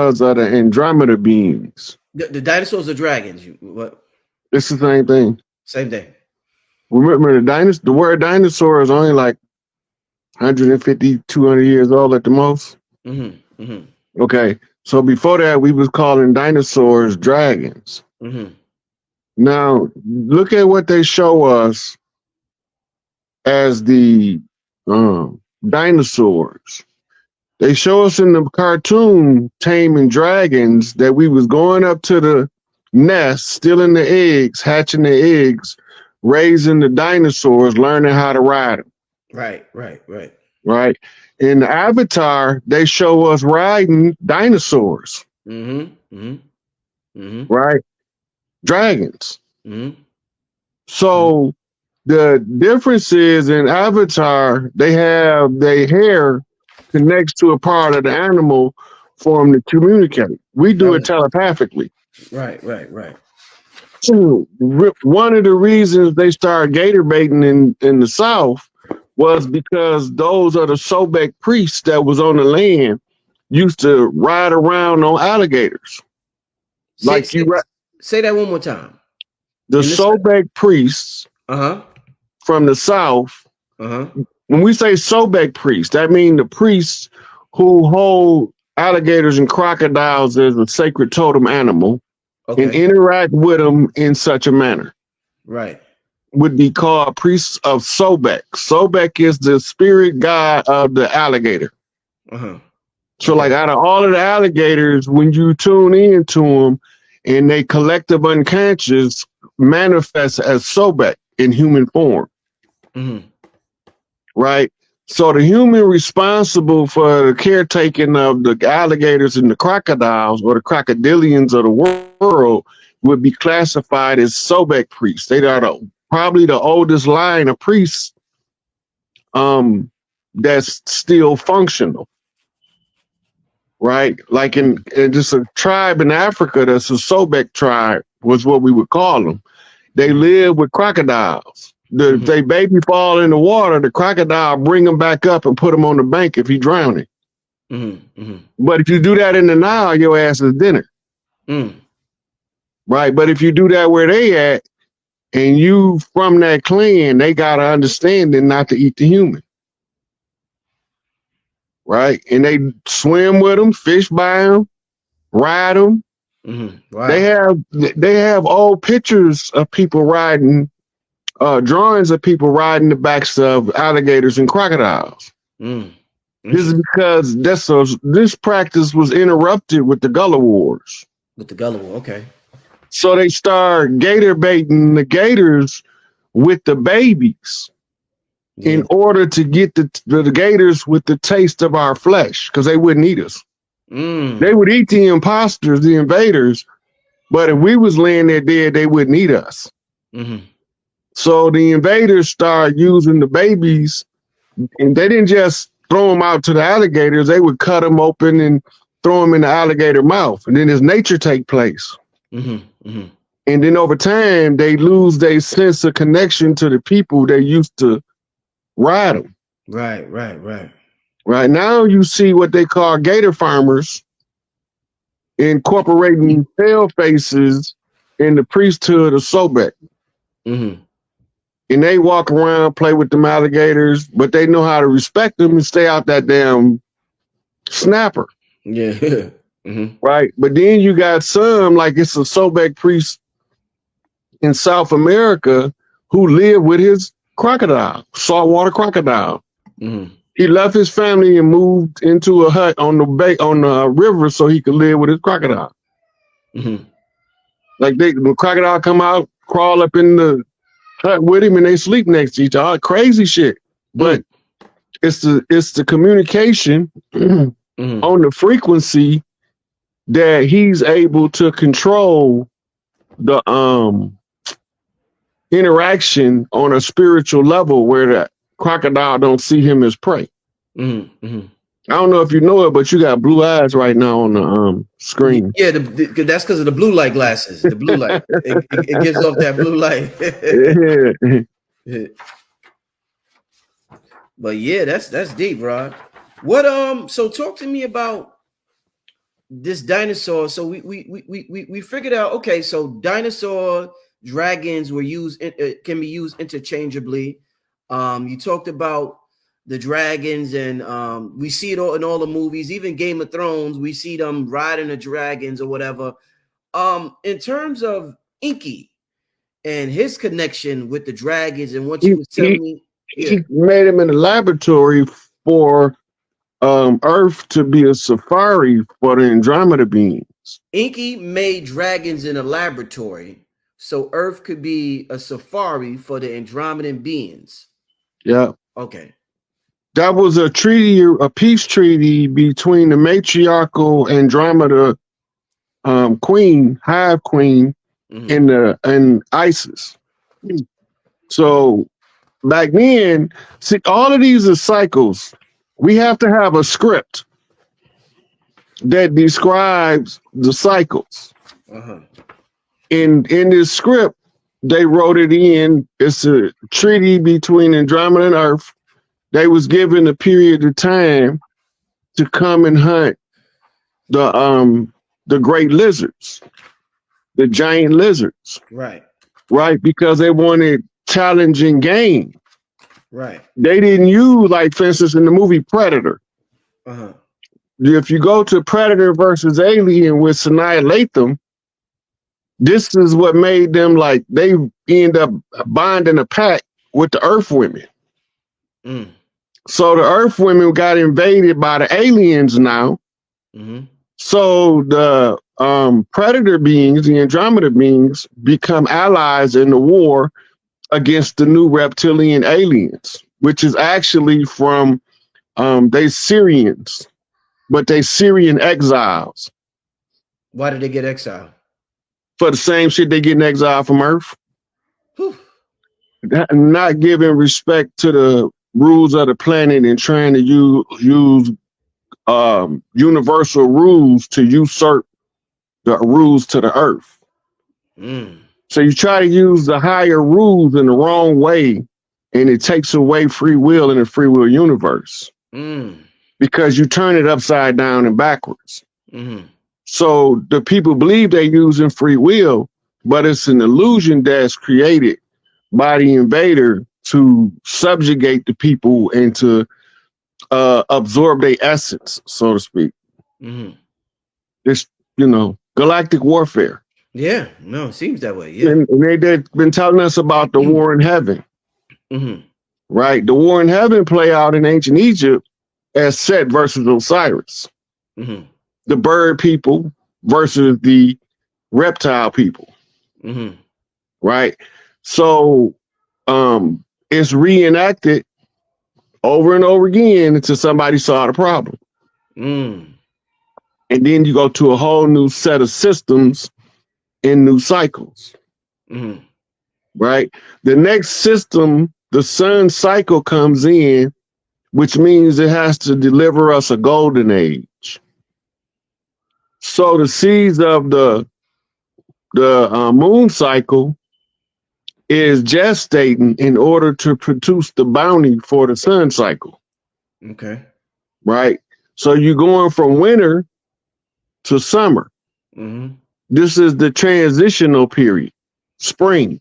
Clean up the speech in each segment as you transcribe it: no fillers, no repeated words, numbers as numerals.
are the Andromeda beings. The dinosaurs are dragons. What? It's the same thing. Same thing. Remember, the word dinosaur is only like 150, 200 years old at the most. Mm-hmm. Mm-hmm. Okay. So before that, we was calling dinosaurs dragons. Mm-hmm. Now, look at what they show us as the dinosaurs. They show us in the cartoon Taming Dragons that we was going up to the nest, stealing the eggs, hatching the eggs, raising the dinosaurs, learning how to ride them. Right. Right. In the Avatar, they show us riding dinosaurs. Mm-hmm. Mm-hmm. Mm-hmm. Right. Dragons. Mm-hmm. So the difference is in Avatar, they have their hair connects to a part of the animal for them to communicate. We do it telepathically. Right. So one of the reasons they started gator baiting in the South was because those are the Sobek priests that was on the land used to ride around on alligators. Say that one more time. The Sobek priests from the South. When we say Sobek priests, that means the priests who hold alligators and crocodiles as a sacred totem animal and interact with them in such a manner. Right. Would be called priests of Sobek. Sobek is the spirit god of the alligator. So like out of all of the alligators, when you tune into them and they collective unconscious manifest as Sobek in human form. Right? So the human responsible for the caretaking of the alligators and the crocodiles or the crocodilians of the world would be classified as Sobek priests. They are probably the oldest line of priests that's still functional. Right? Like in just a tribe in Africa that's a Sobek tribe was what we would call them. They live with crocodiles. If they baby fall in the water, the crocodile bring them back up and put them on the bank if he drowning. But if you do that in the Nile, your ass is dinner. Right? But if you do that where they at, and you from that clan, they got to understand not to eat the human. Right? And they swim with them, fish by them, ride them. Wow. They have old pictures of people riding, drawings of people riding the backs of alligators and crocodiles. This is because this practice was interrupted with the Gullah Wars. With the Gullah War, okay. So they start gator baiting the gators with the babies in order to get the gators with the taste of our flesh, because they wouldn't eat us. They would eat the imposters, the invaders, but if we was laying there dead, they wouldn't eat us. So the invaders started using the babies, and they didn't just throw them out to the alligators. They would cut them open and throw them in the alligator mouth, and then his nature take place. And then over time, they lose their sense of connection to the people they used to ride them. Right now, you see what they call gator farmers incorporating pale faces in the priesthood of Sobek. And they walk around, play with them alligators, but they know how to respect them and stay out that damn snapper. Right. But then you got some, like it's a Sobek priest in South America who lived with his crocodile, saltwater crocodile. He left his family and moved into a hut on the river so he could live with his crocodile. Like the crocodile come out, crawl up in the hut with him, and they sleep next to each other. Crazy shit. But it's the communication on the frequency that he's able to control the interaction on a spiritual level where the crocodile don't see him as prey. I don't know if you know it, but you got blue eyes right now on the screen. Yeah, that's because of the blue light glasses. The blue light, it gives off that blue light. But yeah, that's deep, Rod. What so talk to me about this dinosaur. So we figured out. Okay, so dinosaur dragons were used. Can be used interchangeably. You talked about the dragons, and we see it all in all the movies, even Game of Thrones. We see them riding the dragons or whatever. In terms of Inky and his connection with the dragons, and what you were telling me, he made him in the laboratory for Earth to be a safari for the Andromeda beings. Inky made dragons in a laboratory so Earth could be a safari for the Andromedan beings. Yeah. Okay. That was a treaty, a peace treaty between the matriarchal Andromeda queen, Hive Queen, and Isis. So back then, see, all of these are cycles. We have to have a script that describes the cycles. In this script, they wrote it in. It's a treaty between Andromeda and Earth. They was given a period of time to come and hunt the great lizards, the giant lizards. Right. Right, because they wanted challenging game. Right. They didn't use, like, for instance, in the movie Predator. If you go to Predator versus Alien with Sanaa Lathan, this is what made them, like, they end up bonding a pact with the Earth women. So the Earth women got invaded by the aliens now. So the Predator beings, the Andromeda beings, become allies in the war against the new reptilian aliens, which is actually from they Syrians, but they Syrian exiles. Why did they get exiled? For the same shit they get in exile from Earth. Not giving respect to the rules of the planet and trying to use universal rules to usurp the rules to the Earth. So you try to use the higher rules in the wrong way, and it takes away free will in a free will universe because you turn it upside down and backwards. So the people believe they're using free will, but it's an illusion that's created by the invader to subjugate the people and to absorb their essence, so to speak. It's, galactic warfare. Yeah, no, it seems that way. Yeah. And they've been telling us about the war in heaven. Right? The war in heaven play out in ancient Egypt as Set versus Osiris. The bird people versus the reptile people. Right? So it's reenacted over and over again until somebody saw the problem. And then you go to a whole new set of systems and new cycles. Right? The next system, the sun cycle comes in, which means it has to deliver us a golden age. So the seeds of the moon cycle is gestating in order to produce the bounty for the sun cycle. Okay. Right? So you're going from winter to summer. This is the transitional period, spring.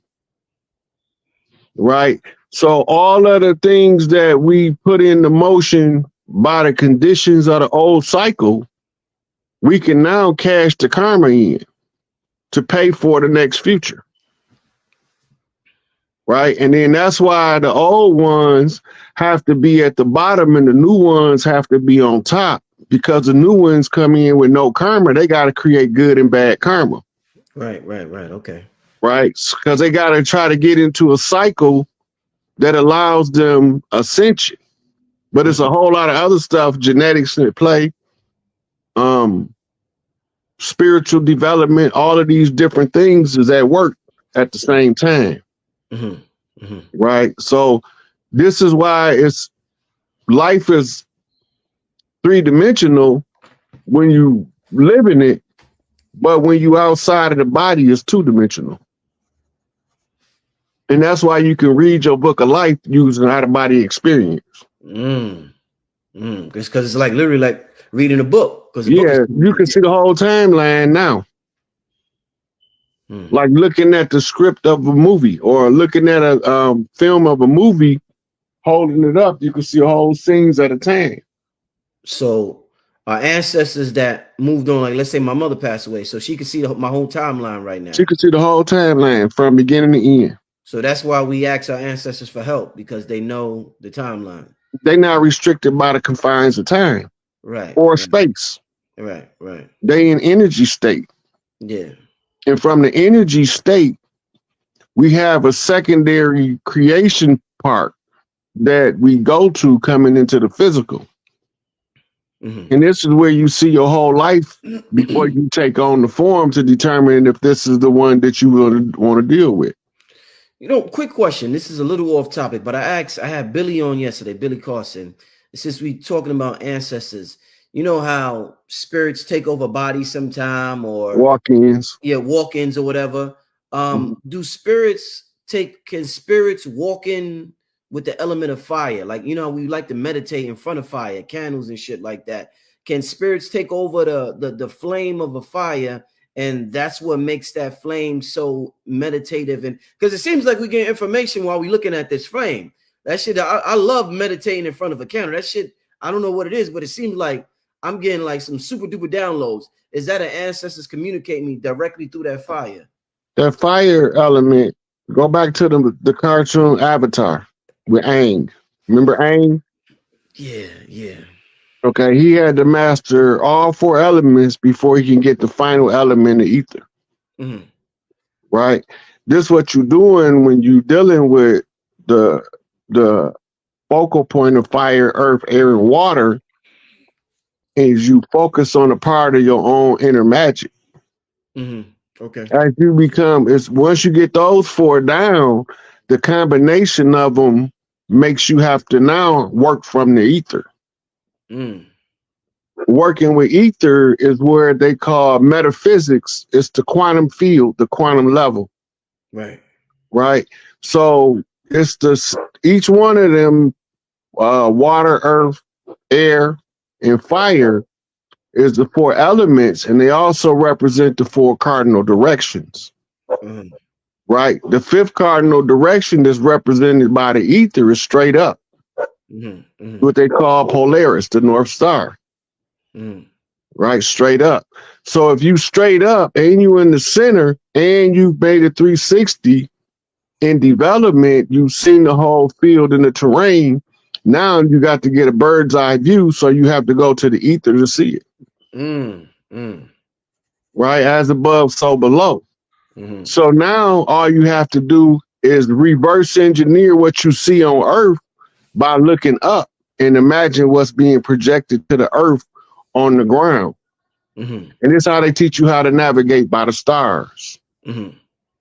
Right? So all of the things that we put into motion by the conditions of the old cycle, we can now cash the karma in to pay for the next future. Right? And then that's why the old ones have to be at the bottom and the new ones have to be on top, because the new ones come in with no karma. They got to create good and bad karma. Right. Okay. Right? Because they got to try to get into a cycle that allows them ascension. But it's a whole lot of other stuff, genetics at play, spiritual development, all of these different things is at work at the same time. Right? So this is why life is three-dimensional when you live in it, but when you outside of the body, it's two-dimensional. And that's why you can read your book of life using out-of-body experience. It's because it's like literally like reading a book. because the book is Yeah, you can see the whole timeline now. Like looking at the script of a movie or looking at a film of a movie, holding it up, you can see whole scenes at a time. So our ancestors that moved on, like let's say my mother passed away, so she could see my whole timeline right now. She could see the whole timeline from beginning to end. So that's why we ask our ancestors for help, because they know the timeline. They're not restricted by the confines of time, right, or right, space. Right, right. They in energy state. Yeah. And from the energy state, we have a secondary creation part that we go to coming into the physical. And this is where you see your whole life before you take on the form to determine if this is the one that you want to deal with. You know, quick question. This is a little off topic, but I had Billy on yesterday, Billy Carson. Since we talking about ancestors, you know how spirits take over bodies sometime, or walk-ins. Yeah, walk-ins or whatever. Can spirits walk in with the element of fire? Like, you know, we like to meditate in front of fire, candles and shit like that. Can spirits take over the flame of a fire, and that's what makes that flame so meditative? And because it seems like we get information while we're looking at this flame. That shit, I love meditating in front of a candle. That shit, I don't know what it is, but it seems like I'm getting like some super duper downloads. Is that an ancestors communicating me directly through that fire? That fire element, go back to the cartoon Avatar with Aang. Remember Aang? Yeah, yeah. Okay, he had to master all 4 elements before he can get the final element of ether. Right? This is what you're doing when you're dealing with the focal point of fire, earth, air, and water, is you focus on a part of your own inner magic. Okay. As you once you get those 4 down, the combination of them makes you have to now work from the ether. Working with ether is where they call metaphysics. It's the quantum field, the quantum level. Right. Right. So it's each one of them, water, earth, air, and fire, is the 4 elements, and they also represent the 4 cardinal directions. Right. The 5th cardinal direction that's represented by the ether is straight up. What they call Polaris, the North Star. Right, straight up. So if you straight up and you in the center and you've made a 360 in development, you've seen the whole field and the terrain. Now you got to get a bird's eye view, so you have to go to the ether to see it. Right, as above, so below. So now all you have to do is reverse engineer what you see on Earth by looking up and imagine what's being projected to the Earth on the ground. And this is how they teach you how to navigate by the stars.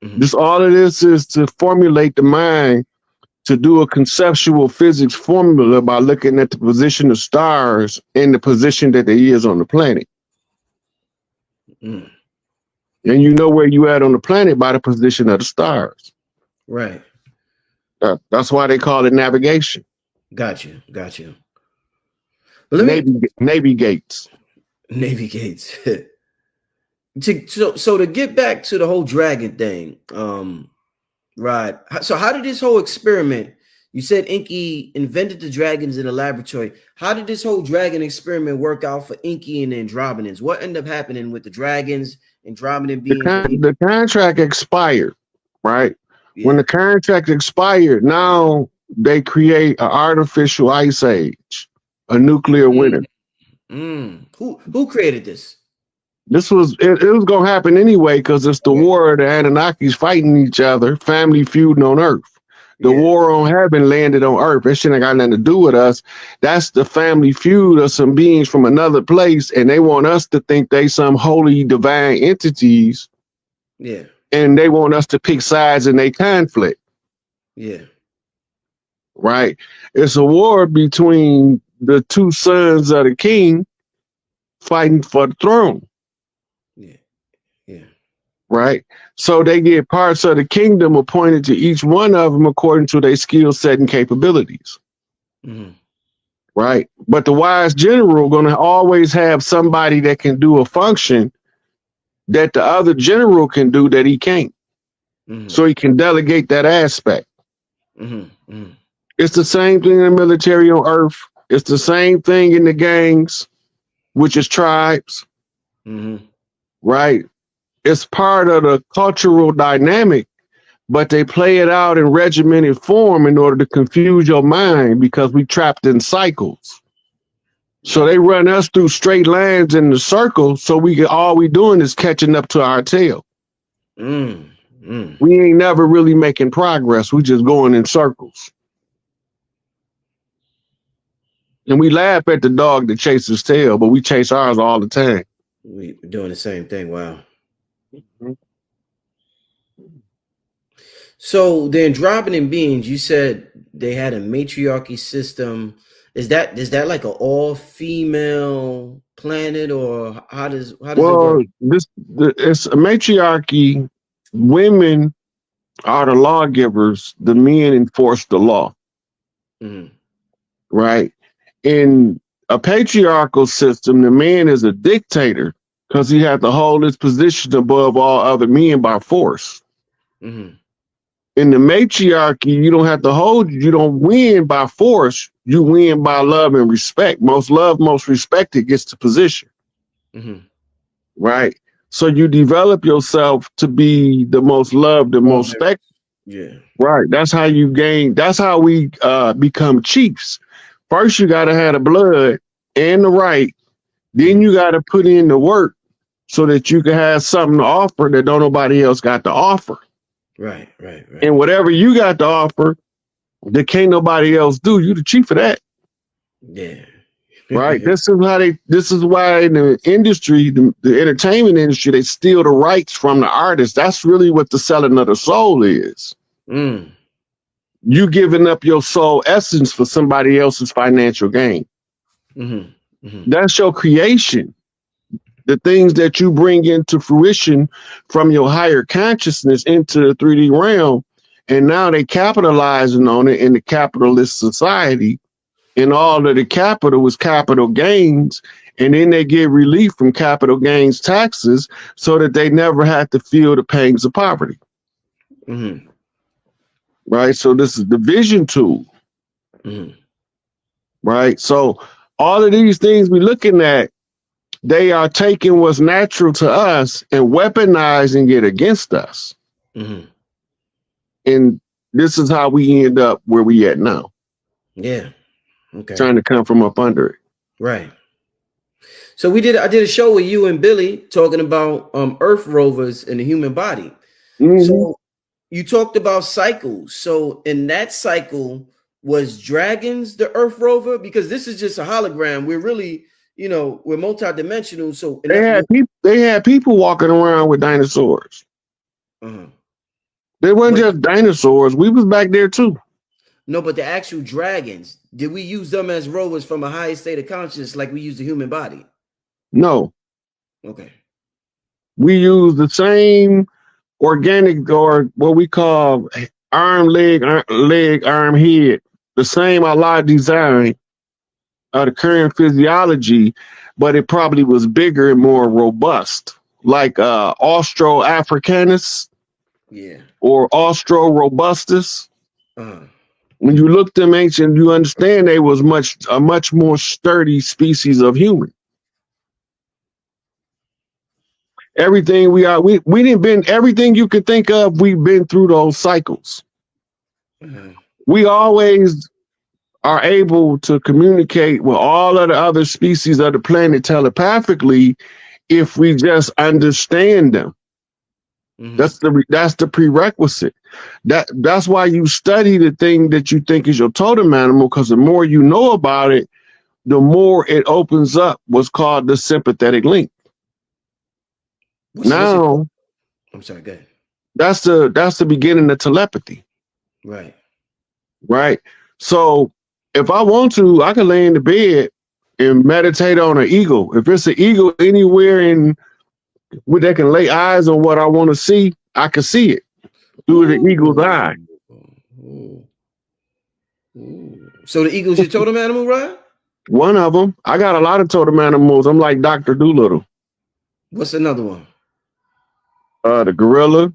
This all of this is to formulate the mind to do a conceptual physics formula by looking at the position of stars and the position that they is on the planet. And you know where you at on the planet by the position of the stars. Right. That's why they call it navigation. Got you. Navy gates. Navy gates. So to get back to the whole dragon thing, right. So how did this whole experiment, you said Inky invented the dragons in the laboratory. How did this whole dragon experiment work out for Inky and the Andromedans? What ended up happening with the dragons, Andromedan beings? The contract expired, right? Yeah. When the contract expired, now they create an artificial ice age, a nuclear winter. Who created this? This was it was gonna happen anyway, because it's the war of the Anunnakis fighting each other, family feuding on Earth. The war on heaven landed on Earth. That shit ain't got nothing to do with us. That's the family feud of some beings from another place, and they want us to think they some holy divine entities. Yeah. And they want us to pick sides in their conflict. Yeah. Right. It's a war between the 2 sons of the king fighting for the throne. Yeah. Right. So they get parts of the kingdom appointed to each one of them according to their skill set and capabilities. right? But the wise general going to always have somebody that can do a function that the other general can do that he can't. So he can delegate that aspect. It's the same thing in the military on Earth. It's the same thing in the gangs, which is tribes, right? It's part of the cultural dynamic, but they play it out in regimented form in order to confuse your mind because we trapped in cycles. So they run us through straight lines in the circle, so all we doing is catching up to our tail. We ain't never really making progress. We just going in circles. And we laugh at the dog that chases his tail, but we chase ours all the time. We're doing the same thing. Wow. So the androgyny beings, you said they had a matriarchy system. Is that like an all female planet, or how does it work? It's a matriarchy. Women are the lawgivers. The men enforce the law. Right? In a patriarchal system, the man is a dictator because he has to hold his position above all other men by force. In the matriarchy, you don't have to hold, you don't win by force, you win by love and respect. Most loved, most respected gets the position. Right? So you develop yourself to be the most loved and most respected. Yeah. Right. That's how you gain, that's how we become chiefs. First, you got to have the blood and the right. Then you got to put in the work so that you can have something to offer that don't nobody else got to offer. Right. And whatever you got to offer that can't nobody else do, you the chief of that. Yeah. Right. This is why in the industry, the entertainment industry, they steal the rights from the artists. That's really what the selling of the soul is. You giving up your soul essence for somebody else's financial gain. That's your creation. The things that you bring into fruition from your higher consciousness into the 3D realm. And now they capitalizing on it in the capitalist society. And all of the capital is capital gains. And then they get relief from capital gains taxes so that they never have to feel the pangs of poverty. Right. So this is the vision tool. Right. So all of these things we're looking at, they are taking what's natural to us and weaponizing it against us. And this is how we end up where we at now. Yeah. Okay. Trying to come from up under it. Right. So I did a show with you and Billy talking about Earth rovers in the human body. So you talked about cycles. So in that cycle, was Dragons the Earth rover? Because this is just a hologram. We're really, we're multidimensional. So they had people walking around with dinosaurs. They weren't just dinosaurs. We was back there too. No, but the actual dragons, did we use them as rovers from a higher state of consciousness like we use the human body? No. Okay. We use the same organic, or what we call arm, leg, arm, head. The same Allah design of the current physiology, but it probably was bigger and more robust, like Australopithecus, or Australorobustus. When you look them ancient, you understand they was a much more sturdy species of human. Everything we didn't been everything you could think of. We've been through those cycles. We always are able to communicate with all of the other species of the planet telepathically if we just understand them. That's the prerequisite. That's why you study the thing that you think is your totem animal, because the more you know about it, the more it opens up what's called the sympathetic link. I'm sorry, go ahead. That's the beginning of telepathy. Right. So if I want to, I can lay in the bed and meditate on an eagle. If it's an eagle anywhere where they can lay eyes on what I want to see, I can see it through the eagle's eye. So the eagle's your totem animal, right? One of them. I got a lot of totem animals. I'm like Dr. Doolittle. What's another one? The gorilla.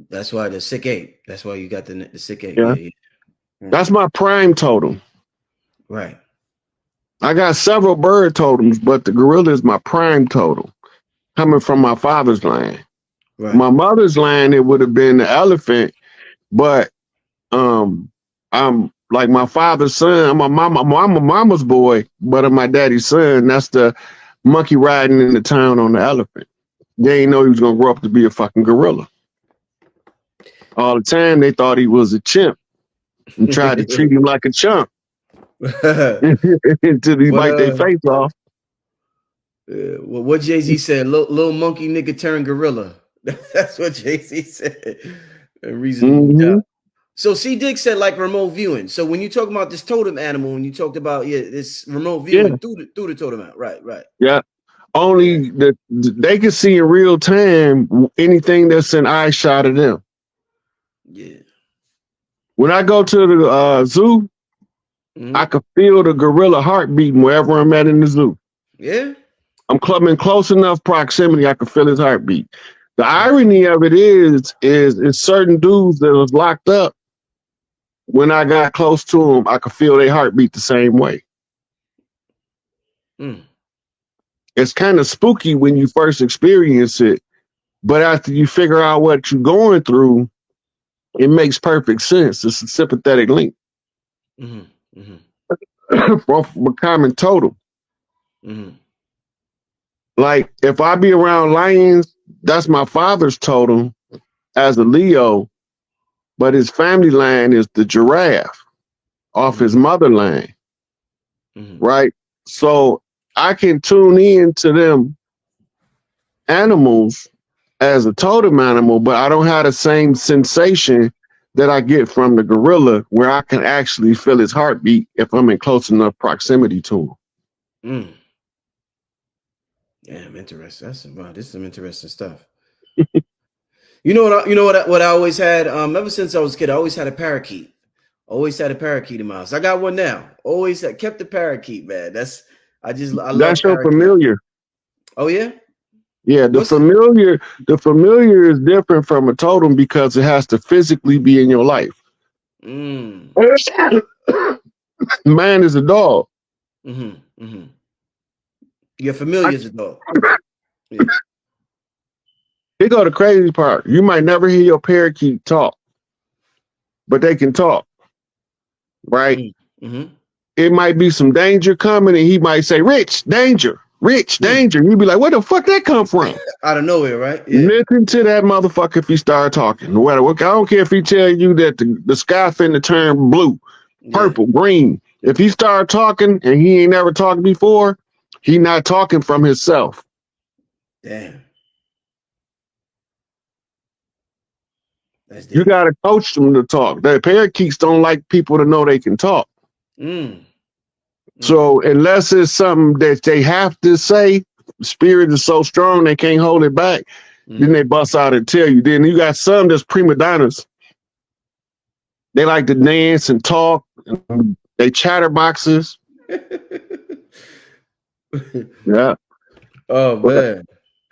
That's why the SikApe. That's why you got the SikApe. Yeah. That's my prime totem. Right. I got several bird totems, but the gorilla is my prime totem, coming from my father's line. Right. My mother's line, it would have been the elephant, but I'm like my father's son. I'm a mama's boy, but I'm my daddy's son. That's the monkey riding in the town on the elephant. They didn't know he was gonna grow up to be a fucking gorilla. All the time they thought he was a chimp and tried to treat him like a chump until he bite their face off. Well, what Jay-Z said, little monkey nigga turned gorilla. That's what Jay-Z said. Reasonable doubt. So C Dick said like remote viewing. So when you talk about this totem animal, and you talked about this remote viewing through the totem out, right? Yeah. Only they can see in real time anything that's in eye shot of them. Yeah. When I go to the zoo, I can feel the gorilla heart beating wherever I'm at in the zoo. Yeah. I'm in close enough proximity, I can feel his heartbeat. The irony of it is certain dudes that was locked up, when I got close to them, I could feel their heartbeat the same way. It's kind of spooky when you first experience it, but after you figure out what you're going through, it makes perfect sense. It's a sympathetic link from a common totem. Like if I be around lions, that's my father's totem as a Leo, but his family line is the giraffe off his mother line, right? So I can tune in to them animals as a totem animal, but I don't have the same sensation that I get from the gorilla, where I can actually feel his heartbeat if I'm in close enough proximity to him. Yeah, I'm interested. This is some interesting stuff. You know what I always had? Ever since I was a kid, I always had a parakeet. Always had a parakeet in my house. I got one now. Always kept the parakeet, man. I love that's your familiar. Oh yeah? Yeah, the familiar is different from a totem because it has to physically be in your life. Mine is a dog. Your familiar is a dog. Yeah. Here go the crazy part. You might never hear your parakeet talk, but they can talk, right? It might be some danger coming, and he might say, "Rich, danger, rich, danger." You'd be like, "Where the fuck that come from?" Out of nowhere, right? Yeah. Listen to that motherfucker if he start talking. I don't care if he tell you that the sky finna turn blue, purple, green. If he start talking and he ain't never talked before, he not talking from himself. Damn. You got to coach them to talk. The parakeets don't like people to know they can talk. So unless it's something that they have to say, the spirit is so strong they can't hold it back, then they bust out and tell you. Then you got some that's prima donnas. They like to dance and talk. And they chatterboxes. Yeah. Oh man.